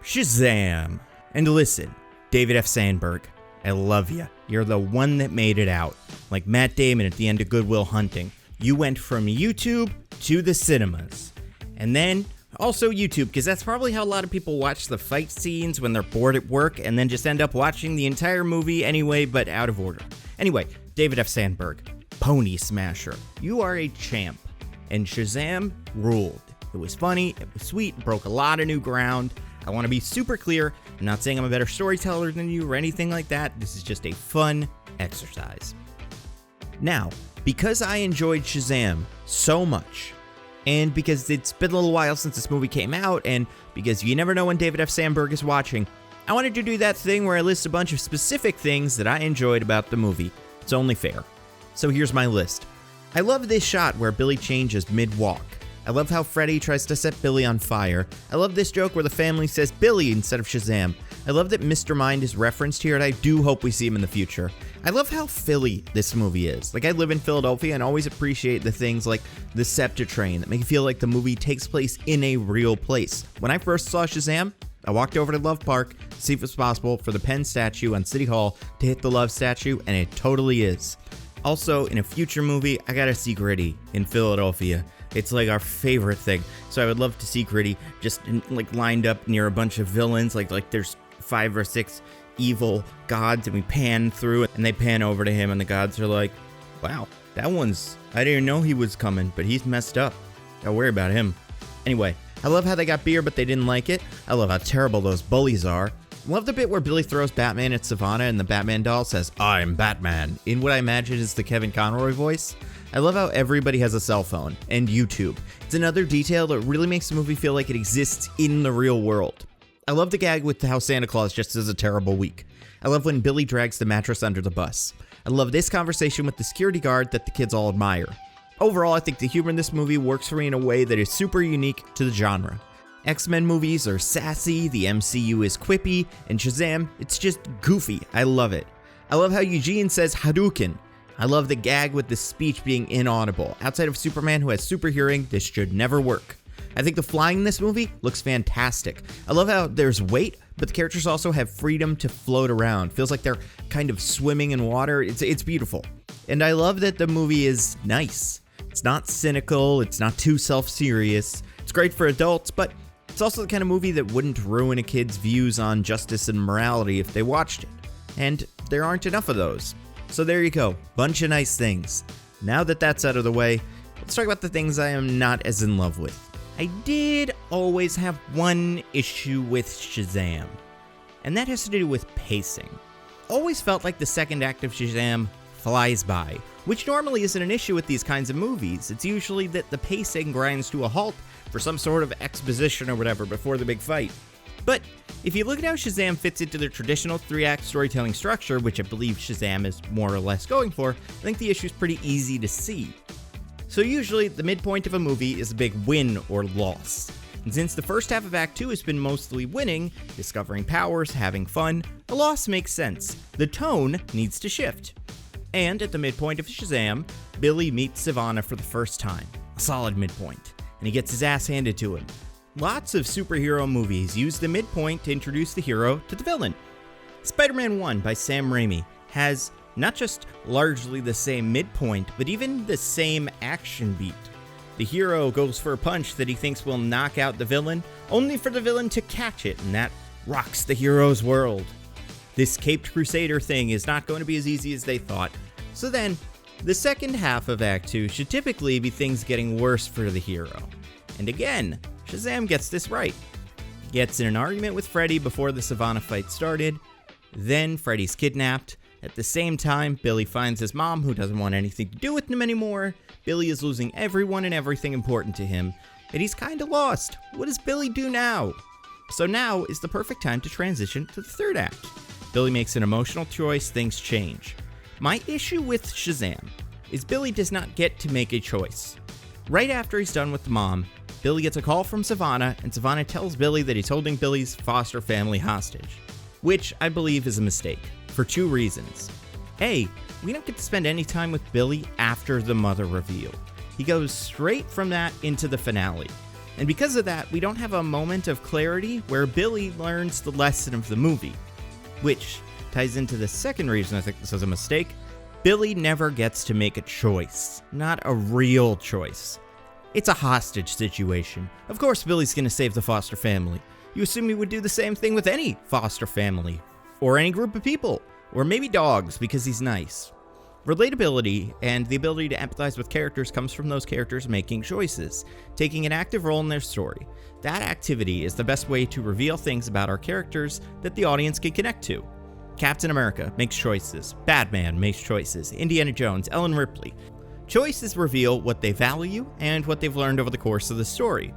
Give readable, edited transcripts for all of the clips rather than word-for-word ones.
Shazam. And listen, David F. Sandberg, I love you. You're the one that made it out. Like Matt Damon at the end of Good Will Hunting. You went from YouTube to the cinemas. And then also YouTube, because that's probably how a lot of people watch the fight scenes when they're bored at work and then just end up watching the entire movie anyway, but out of order. Anyway, David F. Sandberg, Pony Smasher. You are a champ. And Shazam ruled. It was funny, it was sweet, broke a lot of new ground. I want to be super clear, I'm not saying I'm a better storyteller than you or anything like that. This is just a fun exercise. Now, because I enjoyed Shazam so much, and because it's been a little while since this movie came out, and because you never know when David F. Sandberg is watching, I wanted to do that thing where I list a bunch of specific things that I enjoyed about the movie. It's only fair. So here's my list. I love this shot where Billy changes mid-walk. I love how Freddy tries to set Billy on fire. I love this joke where the family says Billy instead of Shazam. I love that Mr. Mind is referenced here, and I do hope we see him in the future. I love how Philly this movie is. Like, I live in Philadelphia and always appreciate the things like the Scepter Train that make you feel like the movie takes place in a real place. When I first saw Shazam, I walked over to Love Park to see if it was possible for the Penn statue on City Hall to hit the Love statue, and it totally is. Also, in a future movie, I gotta see Gritty in Philadelphia. It's like our favorite thing. So I would love to see Gritty just like lined up near a bunch of villains. Like there's 5 or 6 evil gods, and we pan through and they pan over to him, and the gods are like, wow, I didn't know he was coming, but he's messed up. Don't worry about him. Anyway, I love how they got beer, but they didn't like it. I love how terrible those bullies are. Love the bit where Billy throws Batman at Sivana and the Batman doll says, "I'm Batman," in what I imagine is the Kevin Conroy voice. I love how everybody has a cell phone and YouTube. It's another detail that really makes the movie feel like it exists in the real world. I love the gag with how Santa Claus just has a terrible week. I love when Billy drags the mattress under the bus. I love this conversation with the security guard that the kids all admire. Overall, I think the humor in this movie works for me in a way that is super unique to the genre. X-Men movies are sassy, the MCU is quippy, and Shazam, it's just goofy. I love it. I love how Eugene says Hadouken. I love the gag with the speech being inaudible. Outside of Superman, who has super hearing, this should never work. I think the flying in this movie looks fantastic. I love how there's weight, but the characters also have freedom to float around. Feels like they're kind of swimming in water. It's beautiful. And I love that the movie is nice. It's not cynical, it's not too self-serious. It's great for adults, but it's also the kind of movie that wouldn't ruin a kid's views on justice and morality if they watched it. And there aren't enough of those. So there you go, bunch of nice things. Now that that's out of the way, let's talk about the things I am not as in love with. I did always have one issue with Shazam, and that has to do with pacing. Always felt like the second act of Shazam flies by, which normally isn't an issue with these kinds of movies. It's usually that the pacing grinds to a halt for some sort of exposition or whatever before the big fight. But if you look at how Shazam fits into the traditional 3-act storytelling structure, which I believe Shazam is more or less going for, I think the issue is pretty easy to see. So usually, the midpoint of a movie is a big win or loss. And since the first half of Act 2 has been mostly winning, discovering powers, having fun, a loss makes sense. The tone needs to shift. And at the midpoint of Shazam, Billy meets Sivana for the first time. A solid midpoint. And he gets his ass handed to him. Lots of superhero movies use the midpoint to introduce the hero to the villain. Spider-Man 1 by Sam Raimi has not just largely the same midpoint, but even the same action beat. The hero goes for a punch that he thinks will knock out the villain, only for the villain to catch it, and that rocks the hero's world. This Caped Crusader thing is not going to be as easy as they thought. So then, the second half of Act 2 should typically be things getting worse for the hero. And again, Shazam gets this right. He gets in an argument with Freddy before the Sivana fight started. Then Freddy's kidnapped. At the same time, Billy finds his mom, who doesn't want anything to do with him anymore. Billy is losing everyone and everything important to him, and he's kinda lost. What does Billy do now? So now is the perfect time to transition to the third act. Billy makes an emotional choice, things change. My issue with Shazam is Billy does not get to make a choice. Right after he's done with the mom, Billy gets a call from Sivana, and Sivana tells Billy that he's holding Billy's foster family hostage, which I believe is a mistake, for 2 reasons. A, we don't get to spend any time with Billy after the mother reveal. He goes straight from that into the finale. And because of that, we don't have a moment of clarity where Billy learns the lesson of the movie, which ties into the second reason I think this is a mistake. Billy never gets to make a choice, not a real choice. It's a hostage situation. Of course Billy's gonna save the foster family. You assume he would do the same thing with any foster family, or any group of people, or maybe dogs because he's nice. Relatability and the ability to empathize with characters comes from those characters making choices, taking an active role in their story. That activity is the best way to reveal things about our characters that the audience can connect to. Captain America makes choices, Batman makes choices, Indiana Jones, Ellen Ripley. Choices reveal what they value and what they've learned over the course of the story.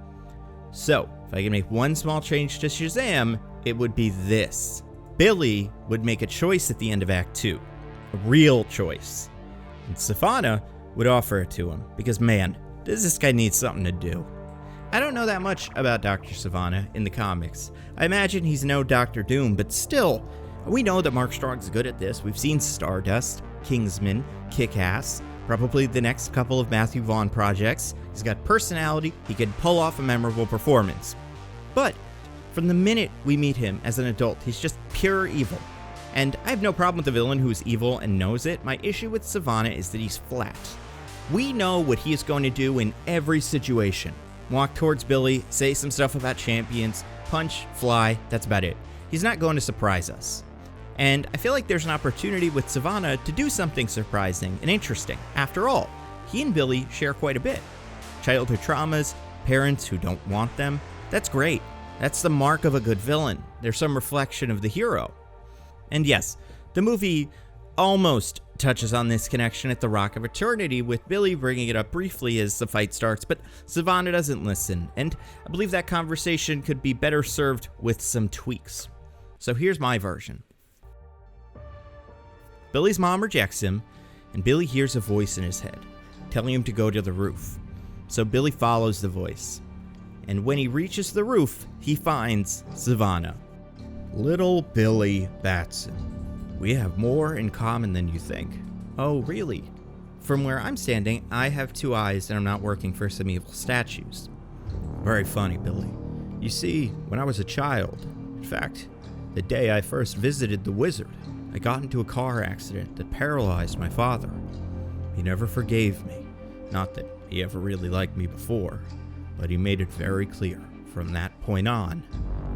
So, if I can make one small change to Shazam, it would be this. Billy would make a choice at the end of Act 2. A real choice. And Sivana would offer it to him, because man, does this guy need something to do. I don't know that much about Dr. Sivana in the comics. I imagine he's no Dr. Doom, but still, we know that Mark Strong's good at this. We've seen Stardust, Kingsman, Kick-Ass, probably the next couple of Matthew Vaughn projects. He's got personality, he can pull off a memorable performance. But from the minute we meet him as an adult, he's just pure evil. And I have no problem with a villain who is evil and knows it. My issue with Sivana is that he's flat. We know what he is going to do in every situation. Walk towards Billy, say some stuff about champions, punch, fly, that's about it. He's not going to surprise us. And I feel like there's an opportunity with Sivana to do something surprising and interesting. After all, he and Billy share quite a bit. Childhood traumas, parents who don't want them, that's great. That's the mark of a good villain. There's some reflection of the hero. And yes, the movie almost touches on this connection at the Rock of Eternity, with Billy bringing it up briefly as the fight starts, but Sivana doesn't listen, and I believe that conversation could be better served with some tweaks. So here's my version. Billy's mom rejects him, and Billy hears a voice in his head, telling him to go to the roof. So Billy follows the voice, and when he reaches the roof, he finds Sivana. Little Billy Batson. We have more in common than you think. Oh, really? From where I'm standing, I have 2 eyes and I'm not working for some evil statues. Very funny, Billy. You see, when I was a child, in fact, the day I first visited the wizard, I got into a car accident that paralyzed my father. He never forgave me. Not that he ever really liked me before, but he made it very clear from that point on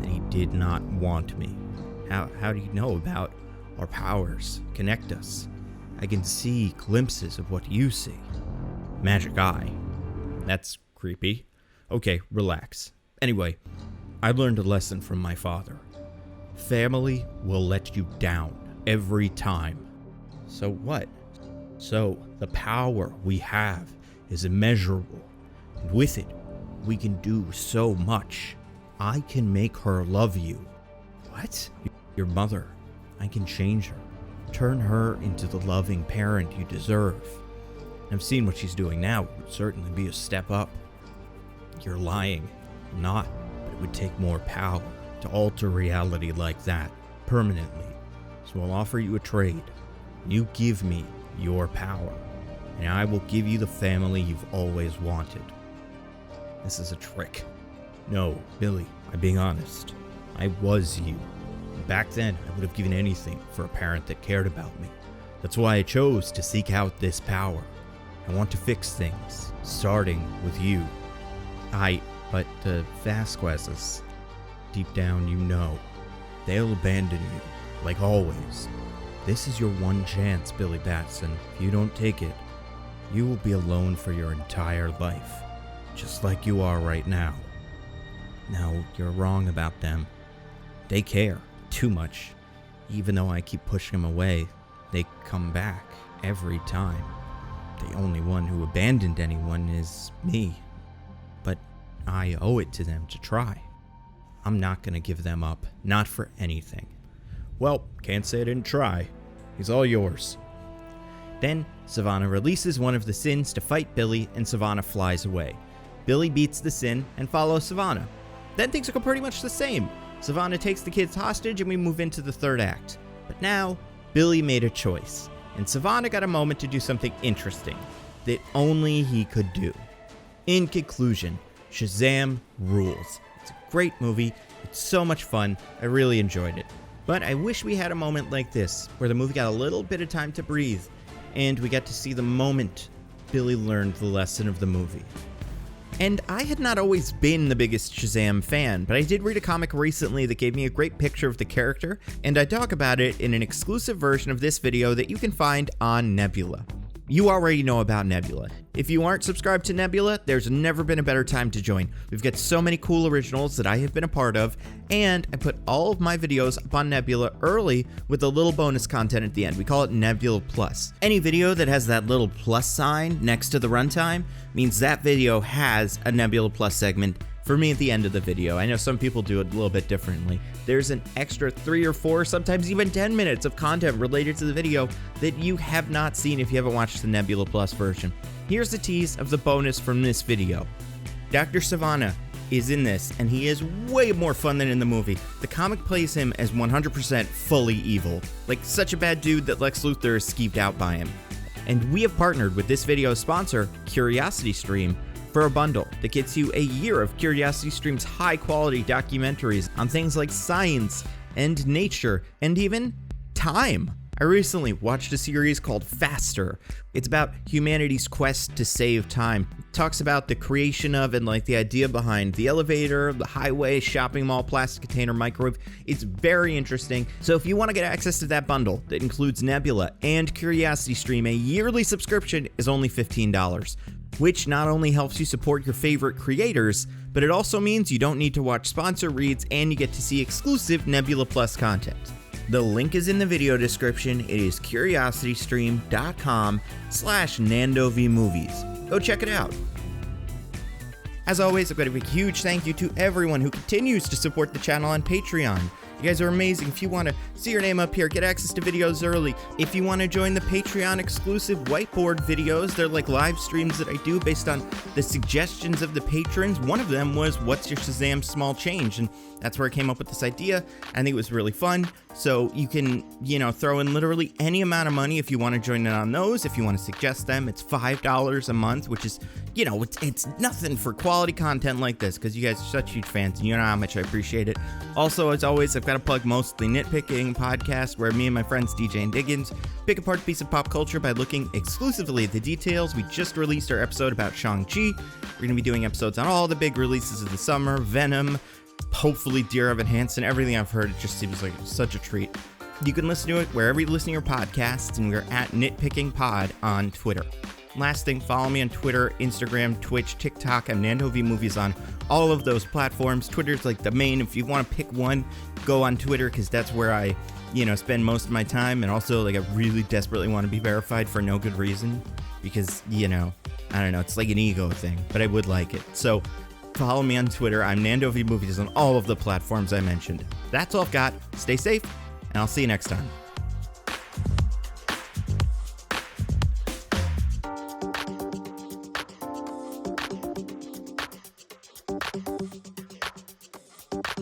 that he did not want me. How do you know about our powers connect us? I can see glimpses of what you see. Magic eye. That's creepy. Okay, relax. Anyway, I learned a lesson from my father. Family will let you down every time. So what? So the power we have is immeasurable. And with it, we can do so much. I can make her love you. What? Your mother. I can change her. Turn her into the loving parent you deserve. I've seen what she's doing now. It would certainly be a step up. You're lying. I'm not. But it would take more power to alter reality like that permanently. So I'll offer you a trade. You give me your power, and I will give you the family you've always wanted. This is a trick. No, Billy, I'm being honest. I was you. Back then, I would have given anything for a parent that cared about me. That's why I chose to seek out this power. I want to fix things, starting with you. But the Vasquezes, deep down you know, they'll abandon you, like always. This is your one chance, Billy Batson. If you don't take it, you will be alone for your entire life, just like you are right now. No, you're wrong about them. They care too much. Even though I keep pushing them away, they come back every time. The only one who abandoned anyone is me. But I owe it to them to try. I'm not gonna give them up, not for anything. Well, can't say I didn't try. He's all yours. Then, Sivana releases one of the Sins to fight Billy, and Sivana flies away. Billy beats the Sin and follows Sivana. Then things go pretty much the same. Sivana takes the kids hostage and we move into the third act. But now, Billy made a choice, and Sivana got a moment to do something interesting that only he could do. In conclusion, Shazam rules. It's a great movie. It's so much fun. I really enjoyed it. But I wish we had a moment like this, where the movie got a little bit of time to breathe, and we got to see the moment Billy learned the lesson of the movie. And I had not always been the biggest Shazam fan, but I did read a comic recently that gave me a great picture of the character, and I talk about it in an exclusive version of this video that you can find on Nebula. You already know about Nebula. If you aren't subscribed to Nebula, there's never been a better time to join. We've got so many cool originals that I have been a part of, and I put all of my videos up on Nebula early with a little bonus content at the end. We call it Nebula Plus. Any video that has that little plus sign next to the runtime means that video has a Nebula Plus segment for me at the end of the video. I know some people do it a little bit differently. There's an extra 3 or 4, sometimes even 10 minutes of content related to the video that you have not seen if you haven't watched the Nebula Plus version. Here's the tease of the bonus from this video. Dr. Sivana is in this, and he is way more fun than in the movie. The comic plays him as 100% fully evil, like such a bad dude that Lex Luthor is skeeved out by him. And we have partnered with this video's sponsor, CuriosityStream, for a bundle that gets you a year of CuriosityStream's high-quality documentaries on things like science and nature and even time. I recently watched a series called Faster. It's about humanity's quest to save time. It talks about the creation of and the idea behind the elevator, the highway, shopping mall, plastic container, microwave. It's very interesting. So if you want to get access to that bundle that includes Nebula and CuriosityStream, a yearly subscription is only $15. Which not only helps you support your favorite creators, but it also means you don't need to watch sponsor reads and you get to see exclusive Nebula Plus content. The link is in the video description. It is curiositystream.com/NandoVMovies. Go check it out. As always, I've got to give a huge thank you to everyone who continues to support the channel on Patreon. You guys are amazing. If you want to see your name up here, get access to videos early. If you want to join the Patreon exclusive whiteboard videos, they're like live streams that I do based on the suggestions of the patrons. One of them was, what's your Shazam small change? And that's where I came up with this idea. I think it was really fun. So you can, throw in literally any amount of money if you want to join in on those. If you want to suggest them, it's $5 a month, which is, it's nothing for quality content like this because you guys are such huge fans and you know how much I appreciate it. Also, as always, I've got to plug Mostly Nitpicking podcast where me and my friends DJ and Diggins pick apart a piece of pop culture by looking exclusively at the details. We just released our episode about Shang-Chi. We're going to be doing episodes on all the big releases of the summer, Venom, hopefully Dear Evan Hansen. Everything I've heard, it just seems like such a treat. You can listen to it wherever you listen to your podcasts, and we're at Nitpicking Pod on Twitter. Last thing, follow me on Twitter, Instagram, Twitch, TikTok. I'm NandoVMovies on all of those platforms. Twitter's like the main. If you want to pick one, go on Twitter because that's where I, spend most of my time. And also, I really desperately want to be verified for no good reason because, I don't know, it's like an ego thing, but I would like it. So follow me on Twitter. I'm NandoVMovies on all of the platforms I mentioned. That's all I've got. Stay safe, and I'll see you next time.